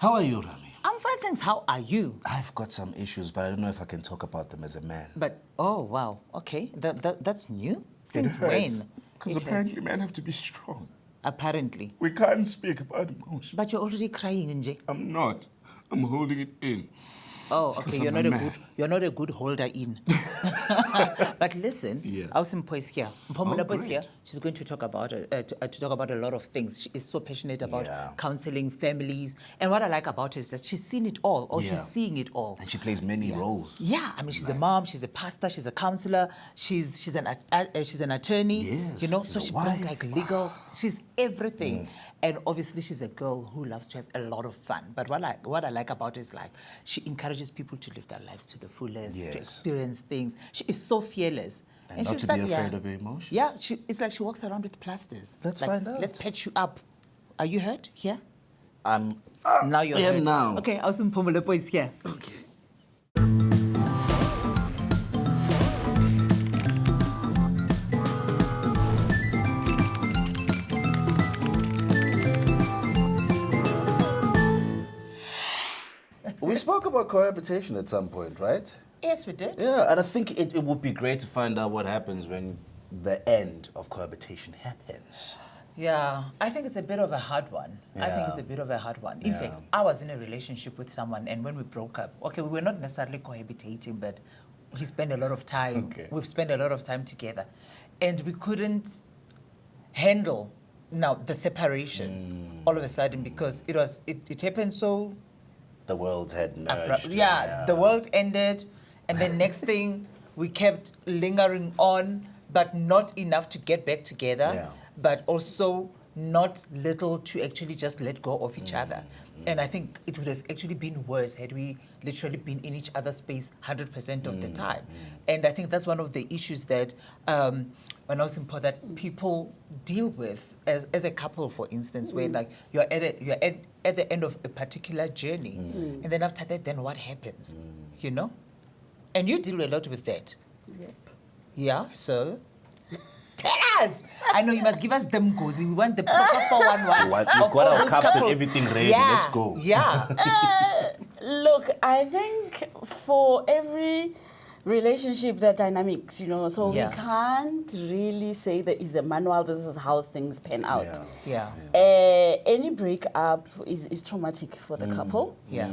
How are you, Rami? I'm fine, thanks. How are you? I've got some issues, but I don't know if I can talk about them as a man. But, oh, wow, okay. That's new? Since when? Because apparently men have to be strong. Apparently. We can't speak about emotions. But you're already crying, Nje. I'm not. I'm holding it in. Oh, Because okay. I'm a man. You're not a good holder in. But listen, Yeah. Mpho is here. Mpho Molepo is great. here. She's going to talk about a lot of things. She is so passionate about Yeah. counseling families, and what I like about her is that she's seen it all, or Yeah. she's seeing it all. And she plays many roles. Yeah, I mean, she's a mom, she's a pastor, she's a counselor, she's an attorney, Yes, you know, she's so a she brings wife. like legal, she's everything. And obviously she's a girl who loves to have a lot of fun. But what I like about her is like, she encourages people to live their lives to the fullest, to Yes. experience things. She is so fearless. And not she's to be like, afraid of her emotions. Yeah, it's like she walks around with plasters. Let's Like, find out. Let's patch you up. Are you hurt? Here? I'm... Now you're I am hurt. now. Okay, Mpho Molepo is here. Okay. We spoke about cohabitation at some point, right? Yes, we did. Yeah, and I think it would be great to find out what happens when the end of cohabitation happens. Yeah, I think it's a bit of a hard one. I think Yeah. it's a bit of a hard one. In Yeah. fact, I was in a relationship with someone, and when we broke up, okay, we were not necessarily cohabitating, but we spent a lot of time. Okay. We've spent a lot of time together, and we couldn't handle now the separation all of a sudden because it happened so The worlds had merged. yeah, the world ended, and then next thing we kept lingering on, but not enough to get back together, Yeah. but also not little to actually just let go of each other. And I think it would have actually been worse had we literally been in each other's space 100% of the time. And I think that's one of the issues that when I was in Mpho, that people deal with as a couple, for instance, where like you're at the end of a particular journey, and then after that, then what happens? You know, and you deal a lot with that. Yep. Yeah. So tell us. I know you must give us them goals. We want the proper 411. We've of got all our those cups and couples. everything ready. Yeah, Let's go. Yeah. Look, I think for every relationship, there are dynamics, you know, so Yeah. we can't really say there is a manual, this is how things pan out. Yeah. Yeah. Any breakup is traumatic for the couple. Yeah.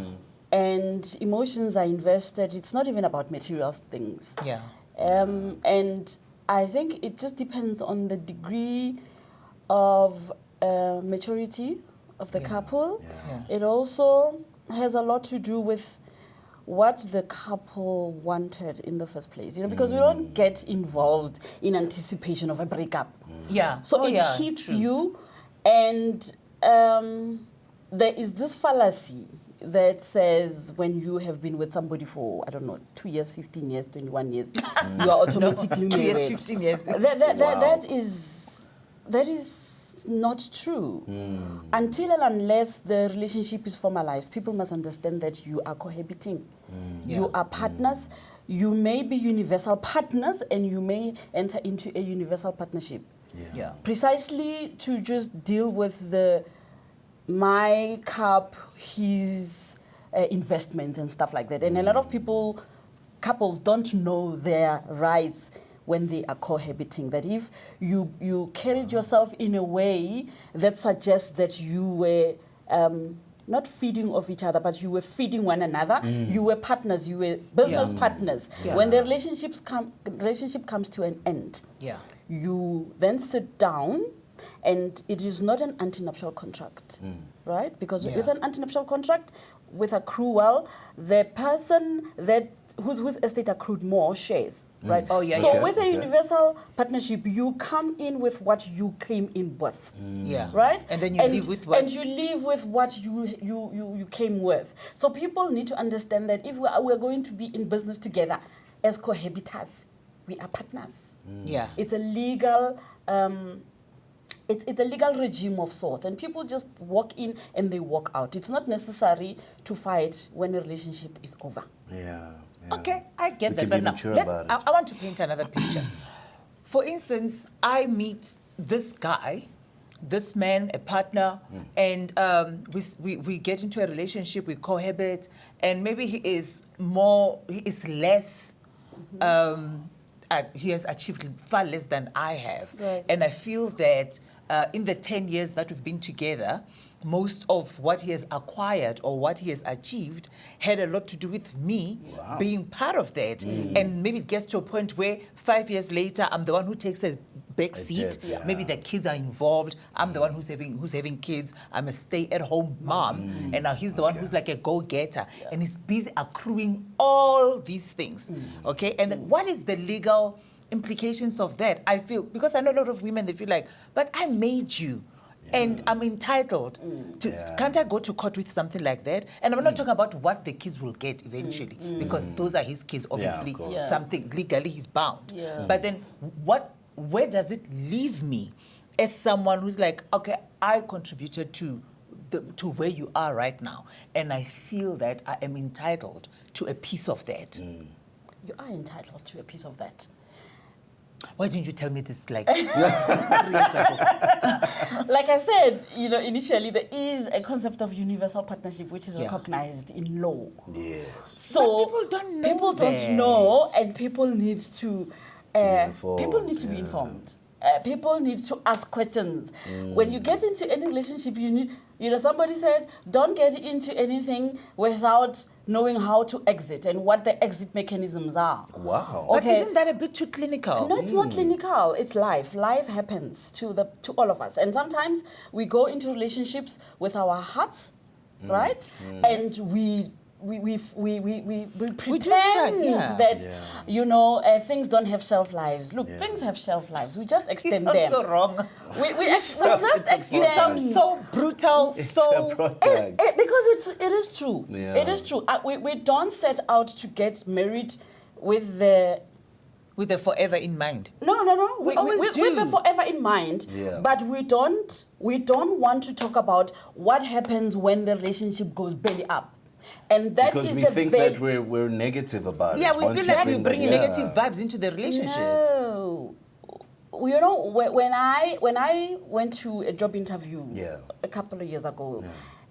And emotions are invested. It's not even about material things. Yeah. And I think it just depends on the degree of maturity of the couple. Yeah. It also has a lot to do with what the couple wanted in the first place, you know, because we don't get involved in anticipation of a breakup. Yeah. So it yeah, hits true. you, and there is this fallacy that says when you have been with somebody for, I don't know, 2 years, 15 years, 21 years, you are automatically 2 years, married. 15 years. That is not true. Until and unless the relationship is formalized, people must understand that you are cohabiting. You Yeah. are partners. You may be universal partners, and you may enter into a universal partnership. Yeah. Precisely to just deal with my cup, his investments and stuff like that. And a lot of couples don't know their rights when they are cohabiting. That if you carried yourself in a way that suggests that you were not feeding off each other, but you were feeding one another. You were partners. You were business partners. Yeah. When the relationship comes to an end, Yeah. you then sit down, and it is not an antenuptial contract, right? Because Yeah. with an antenuptial contract, with accrual, the person whose estate accrued more shares, right? Oh, yeah, So yeah. with a universal partnership, you come in with what you came in with. Yeah. Right? And then you live with what... And you live with what you came with. So people need to understand that if we're going to be in business together as cohabitants, we are partners. Yeah. It's a legal it's a legal regime of sorts, and people just walk in and they walk out. It's not necessary to fight when a relationship is over. Yeah. Okay, I get We that. can But be now, mature let's, about it. I want to paint another picture. For instance, I meet this guy this man, a partner, and we get into a relationship, we cohabit, and maybe he is less, he has achieved far less than I have. Right. And I feel that in the 10 years that we've been together, most of what he has acquired or what he has achieved had a lot to do with me being part of that. And maybe it gets to a point where 5 years later, I'm the one who takes a back seat. Maybe the kids are involved. I'm the one who's having kids. I'm a stay-at-home mom. And now he's the one who's like a go-getter. And he's busy accruing all these things. Okay? And then what is the legal implications of that? I feel, because I know a lot of women, they feel like, but I made you. And I'm entitled to, can't I go to court with something like that? And I'm not talking about what the kids will get eventually, because those are his kids, obviously, something legally he's bound. But then where does it leave me as someone who's like, okay, I contributed to where you are right now, and I feel that I am entitled to a piece of that. You are entitled to a piece of that. Why didn't you tell me this like 3 years ago? Like I said, initially there is a concept of universal partnership which is recognized in law. Yes. So people don't know people that. don't know, and people need to inform, people need to be informed. People need to ask questions. When you get into any relationship, you need, somebody said, don't get into anything without knowing how to exit and what the exit mechanisms are. Wow. But isn't that a bit too clinical? No, it's not clinical. It's life. Life happens to all of us. And sometimes we go into relationships with our hearts, right? And we pretend that things don't have shelf lives. Look, things have shelf lives. We just extend them. It's also wrong. We just extend them. So brutal, It's so... a project. Because it is true. Yeah. It is true. We don't set out to get married with the forever in mind. No. We always do. With the forever in mind, but we don't want to talk about what happens when the relationship goes belly up. And that because is we the think that we're negative about it. Yeah, we Once feel like you we're bring bringing that- negative vibes into the relationship. No. When I went to a job interview a couple of years ago,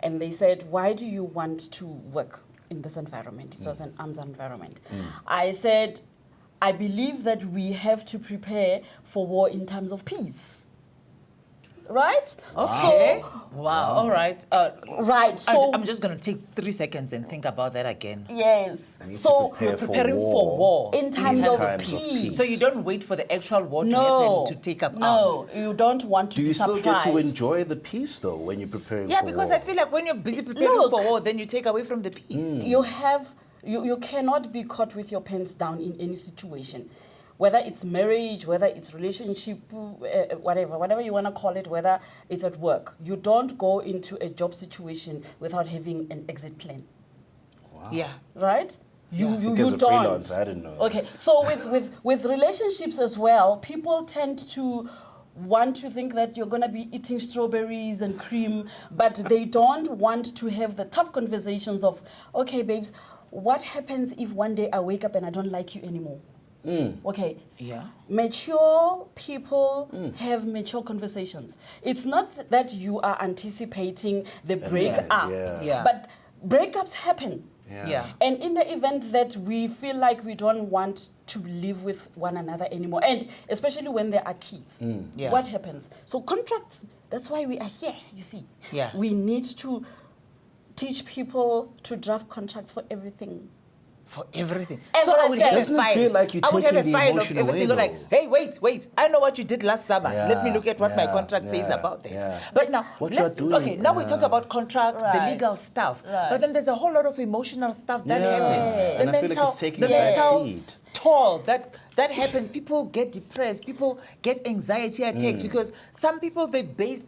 and they said, why do you want to work in this environment? It was an arms environment. I said, I believe that we have to prepare for war in times of peace. Right? Okay. Wow. All right. Right. So I'm just going to take 3 seconds and think about that again. yes. need to So prepare for Preparing for war. in times of times of peace. peace. So you don't wait for the actual war to No, happen to take up arms. no, you don't want to Do be you still surprised. get to enjoy the peace though when you're preparing Yeah, for because war? I feel like when you're busy preparing Look. for war, then you take away from the peace. You cannot be caught with your pants down in any situation, whether it's marriage, whether it's relationship, whatever you want to call it, whether it's at work. You don't go into a job situation without having an exit plan, Wow. Yeah. right? You Because don't. of freelance, I didn't know. Okay, so with relationships as well, people tend to want to think that you're going to be eating strawberries and cream, but they don't want to have the tough conversations of, okay, babes, what happens if one day I wake up and I don't like you anymore? Okay. Yeah. Mature people have mature conversations. It's not that you are anticipating the breakup, Yeah. but breakups happen. Yeah. And in the event that we feel like we don't want to live with one another anymore, and especially when there are kids, Yeah. what happens? So contracts, that's why we are here, you see. Yeah. We need to teach people to draft contracts for everything. For everything. And So what I I would said- have a Doesn't it file. feel like you're I would have a taking the file of emotion everything. away, Go like, though? hey, wait. I know what you did last summer. Let me look at what my Yeah, contract says yeah, about that. yeah. But now, What you're doing, okay, now we talk about contract, the Right. legal stuff. Right. But then there's a whole lot of emotional stuff that happens. And The I feel like it's taking a the back mental seat. toll that happens. People get depressed. People get anxiety attacks because some people they base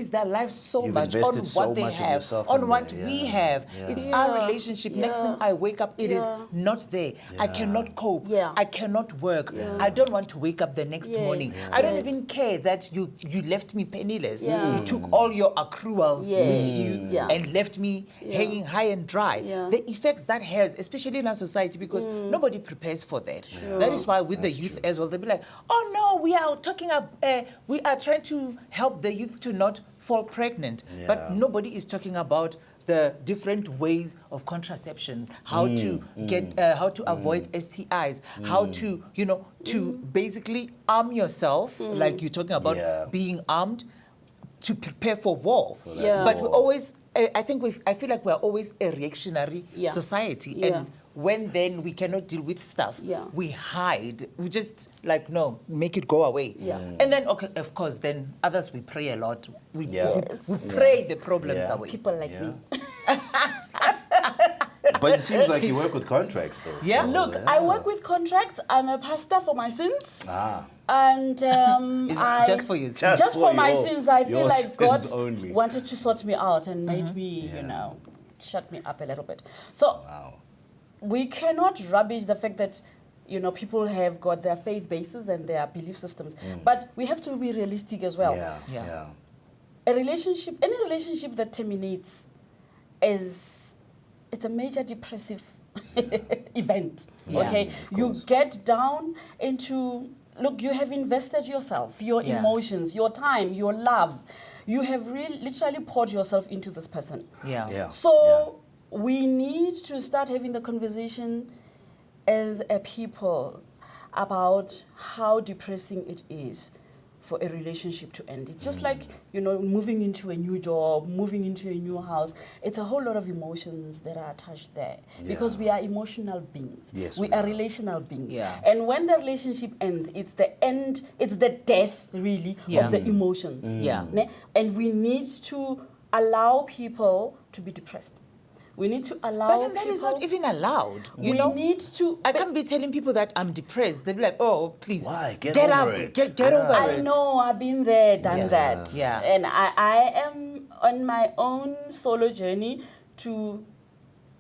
their lives so You've much on invested so what they much of have, yourself on in what there, we yeah. have. Yeah. It's Yeah. our relationship. Next thing I wake up, it is Yeah. not there. I cannot cope. Yeah. I cannot work. I don't want to wake up the next Yes. morning. Yeah. I don't Yes. even care that you left me penniless. Yeah. You took all your accruals Yes. with you Yeah. and left me hanging high and dry. Yeah. The effects that has, especially in our society, because nobody prepares for that. That is why with the youth as well, they'll be like, oh no, we are trying to help the youth to not fall pregnant. But nobody is talking about the different ways of contraception, how to get, how to avoid STIs, how to, you know, to basically arm yourself, like you're talking about being armed, to prepare for war. But we always, I feel like we're always a reactionary society. And when then we cannot deal with stuff, we hide. We just like, no, make it go away. And then, okay, of course, then others, we pray a lot. We pray the problems away. People like me. But it seems like you work with contracts, though. Yeah. So, Look, I work with contracts. I'm a pastor for my sins. And Is it just for you? just for my sins, I feel your like God sins only. wanted to sort me out and made me, you know, shut me up a little bit. So we cannot rubbish the fact that, you know, people have got their faith bases and their belief systems. But we have to be realistic as well. A relationship, any relationship that terminates it's a major depressive event. Okay, you get down into, look, you have invested yourself, your emotions, your time, your love. You have really literally poured yourself into this person. So we need to start having the conversation as a people about how depressing it is for a relationship to end. It's just like, you know, moving into a new job, moving into a new house. It's a whole lot of emotions that are attached there because we are emotional beings. We are relational beings. And when the relationship ends, it's the end, it's the death really of the emotions. And we need to allow people to be depressed. We need to allow But that is not even allowed. You we know? need to. I can't be telling people that I'm depressed. They'll be like, oh, please. Why? Get up. over it. Get over it. I know, I've been there, done that. And I am on my own solo journey to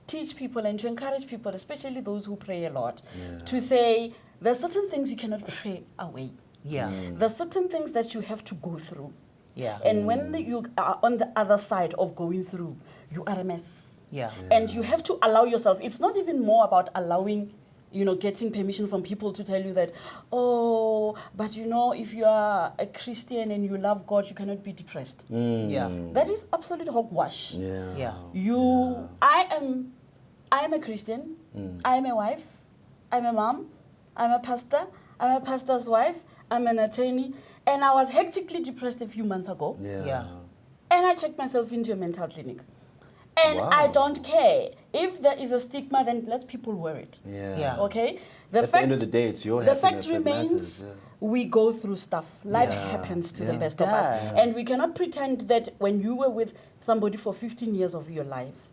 teach people and to encourage people, especially those who pray a lot, to say there's certain things you cannot pray away. There's certain things that you have to go through. And when you are on the other side of going through, you are a mess. And you have to allow yourself. It's not even more about allowing, you know, getting permission from people to tell you that, oh, but you know, if you are a Christian and you love God, you cannot be depressed. That is absolute hogwash. I am a Christian. I am a wife. I'm a mom. I'm a pastor. I'm a pastor's wife. I'm an attorney. And I was hectically depressed a few months ago. And I checked myself into a mental clinic. And I don't care. If there is a stigma, then let people wear it. Okay? At the end of the day, it's your happiness the fact remains, we go through stuff. Life happens to the best of us. And we cannot pretend that when you were with somebody for 15 years of your life,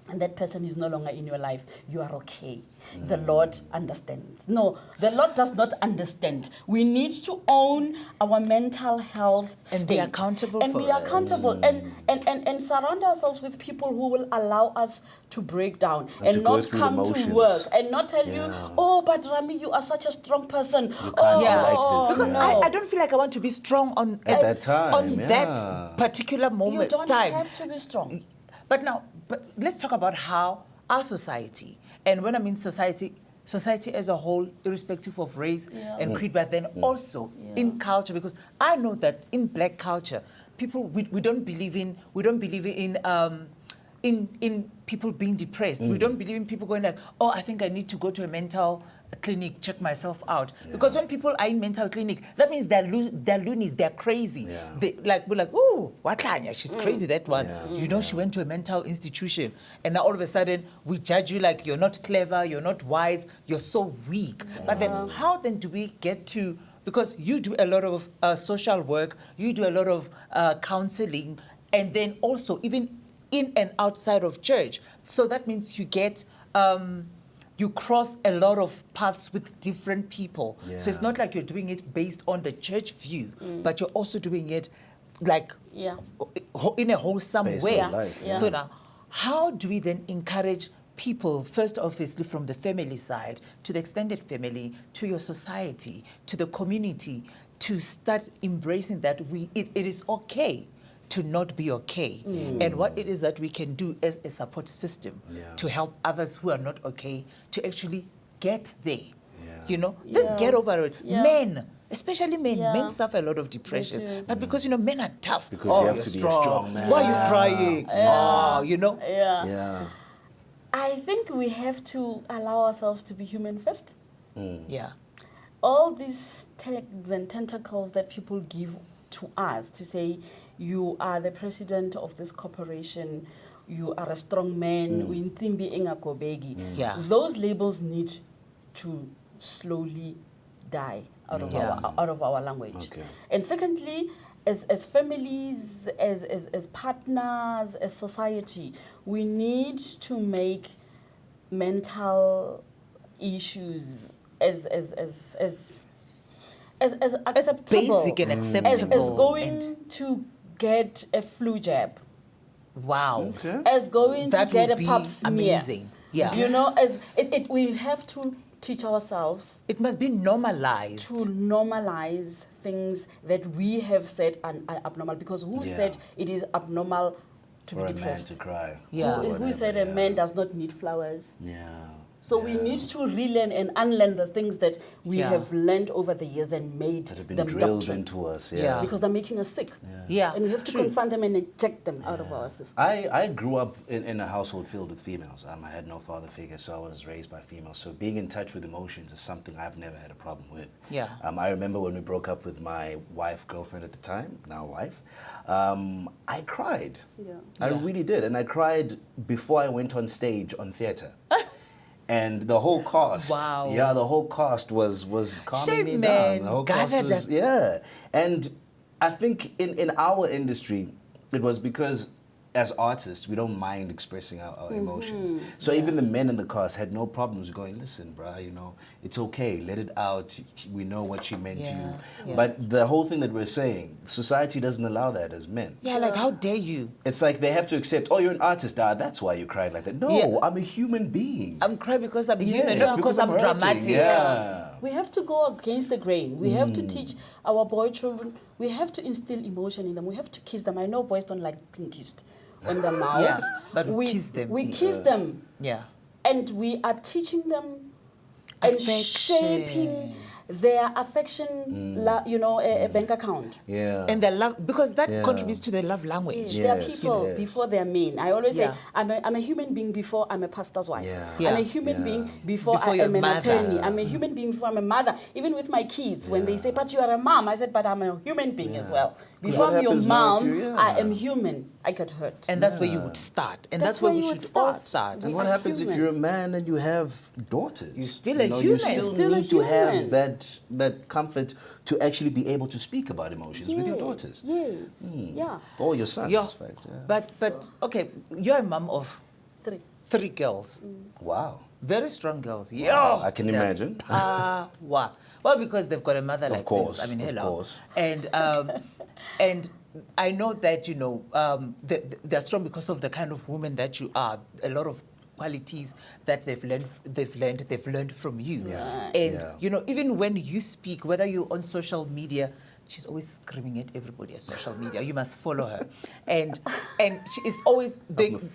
and that person is no longer in your life, you are okay. The Lord understands. No, the Lord does not understand. We need to own our mental health state. And be accountable and for be it. accountable. And surround ourselves with people who will allow us to break down And to and go not through come the to motions. work and not tell you, oh, but Rami, you are such a strong person. You can't be like this. Because I don't feel like I want to be strong on At that time, on that particular moment. You don't have to be strong. But now, let's talk about how our society, and when I mean society as a whole, irrespective of race and creed, but then also in culture, because I know that in black culture, people we don't believe in people being depressed. We don't believe in people going like, oh, I think I need to go to a mental clinic, check myself out. Because when people are in mental clinic, that means they're loonies, they're crazy. We're like, oh, Watlanya, she's crazy, that one. You know, she went to a mental institution. And now all of a sudden, we judge you like you're not clever, you're not wise, you're so weak. But then how then do we get to, because you do a lot of social work, you do a lot of counseling, and then also even in and outside of church. So that means you get, you cross a lot of paths with different people. So it's not like you're doing it based on the church view, but you're also doing it like in a wholesome Based way. on life, So now, how do we then encourage people, first obviously from the family side, to the extended family, to your society, to the community, to start embracing that it is okay to not be okay, and what it is that we can do as a support system to help others who are not okay to actually get there. You know, let's get over it. Men, especially men. Yeah. Men suffer a lot of depression, do. but because men are tough. Because you have you're to be a strong man. Why are you crying? Oh, Yeah. Yeah. I think we have to allow ourselves to be human first. Yeah. All these tags and tentacles that people give to us to say, you are the president of this corporation, you are a strong man, Yeah. those labels need to slowly die out of our language. Okay. And secondly, as families, as partners, as society, we need to make mental issues as acceptable, basic and acceptable. as going to get a flu jab, Wow. Okay. as going That to get would a be pap smear. amazing. Yeah. As we have to teach ourselves It must be normalized. to normalize things that we have said are abnormal. Because who Yeah. said it is abnormal to For be a man depressed? to cry. Yeah. or Who whatever, said a yeah. man does not need flowers? Yeah. So we need to relearn and unlearn the things that we Yeah. have learned over the years and made That have been them drilled doctrine. into us. Yeah. Yeah. Because they're making us sick. Yeah. And we have to True. confront them and eject them out of our system. I grew up in a household filled with females. I had no father figure, so I was raised by females. So being in touch with emotions is something I've never had a problem with. Yeah. I remember when we broke up with my wife, girlfriend at the time, now wife, I cried. Yeah. I really did. And I cried before I went on stage on theater. And the whole cast, Wow. yeah, the whole cast was calming Shame, me man. down. The whole God, cast was, yeah. And I think in our industry, it was because as artists, we don't mind expressing our emotions. So even the men in the cast had no problems going, listen, bruh, it's okay, let it out. We know what she meant to Yeah. you. Yeah. But the whole thing that we're saying, society doesn't allow that as men. Yeah, like how dare you? It's like they have to accept, oh, you're an artist, that's why you cried like that. No, Yeah. I'm a human being. I'm crying because I'm Yes, human, not because I'm hurting. dramatic. Yeah. We have to go against the grain. We have to teach our boy children. We have to instill emotion in them. We have to kiss them. I know boys don't like being kissed on the mouth. Yeah, but we kiss them. We kiss them. Yeah. And we are teaching them and Affection. shaping their affection, a bank account. Yeah. And their love, because that Yeah. contributes to their love language. They are Yes, people yes. before they are men. I always Yeah. say, I'm a human being before I'm a pastor's wife. Yeah. Yeah. I'm a human Yeah. being before Before I you're am an mother. attorney. I'm a human being before I'm a mother. Even with my kids, when they say, but you are a mom, I said, but I'm a human being as well. Before what I'm your happens now if mom, you- I am human. I get hurt. And that's where you would start. And That's that's, where where we you would should all start. start. And We what are happens if human. you're a man and you have daughters? You're still a You human. still You're still a need to have human. that comfort to actually be able to speak about emotions with your daughters. Yes. Yeah. Or your sons, Yeah. in fact. Yeah. But okay, you're a mom of 3 girls. Wow. Very strong girls. Yeah. Wow, I can imagine. Wow. Well, because they've got a mother like course, this. I mean, of hello. course. And I know that they're strong because of the kind of woman that you are. A lot of qualities that they've learned from you. Yeah. And Yeah. even when you speak, whether you're on social media, she's always screaming at everybody at social media. You must follow her, and she is always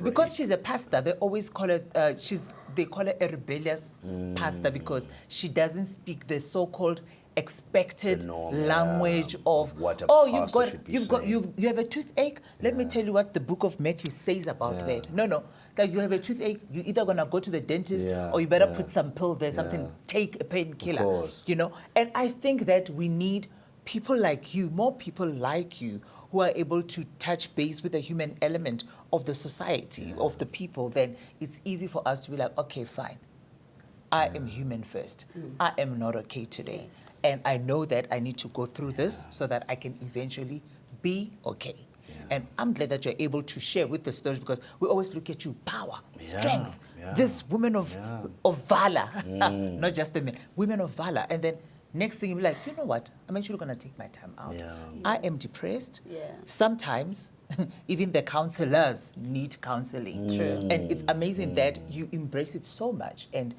because she's a pastor. They always call her they call her a rebellious pastor because she doesn't speak the so-called expected The norm, language yeah, of of what a you've pastor got should be you've got saying. you have a toothache. Let me tell you what the book of Matthew says about that. No. Like you have a toothache, you're either gonna go to the dentist Yeah, or you better yeah. put some pill there, something, Yeah. take a painkiller. Of course. And I think that we need people like you, more people like you, who are able to touch base with the human element of the society, of the people. Then it's easy for us to be like, okay, fine. I am human first. I am not okay today. Yes. And I know that I need to go through this so that I can eventually be okay. And I'm glad that you're able to share with the stories because we always look at you, power, strength, yeah. this women of valor, not just the men, women of valor. And then next thing you'll be like, you know what? I'm actually going to take my time out. Yeah. I am depressed. Yeah. Sometimes even the counselors need counseling. True. And it's amazing that you embrace it so much and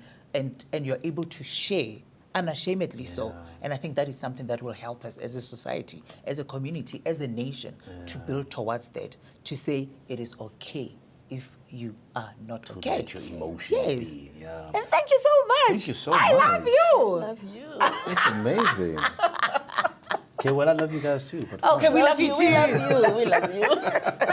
you're able to share unashamedly so. And I think that is something that will help us as a society, as a community, as a nation to build towards that, to say it is okay if you are not okay. Let your emotions Yes. be. Yeah. And thank you so much. Thank you so I much. love you. Love you. It's amazing. Okay, well, I love you guys too. But Okay, we love you too. We love you. We love you.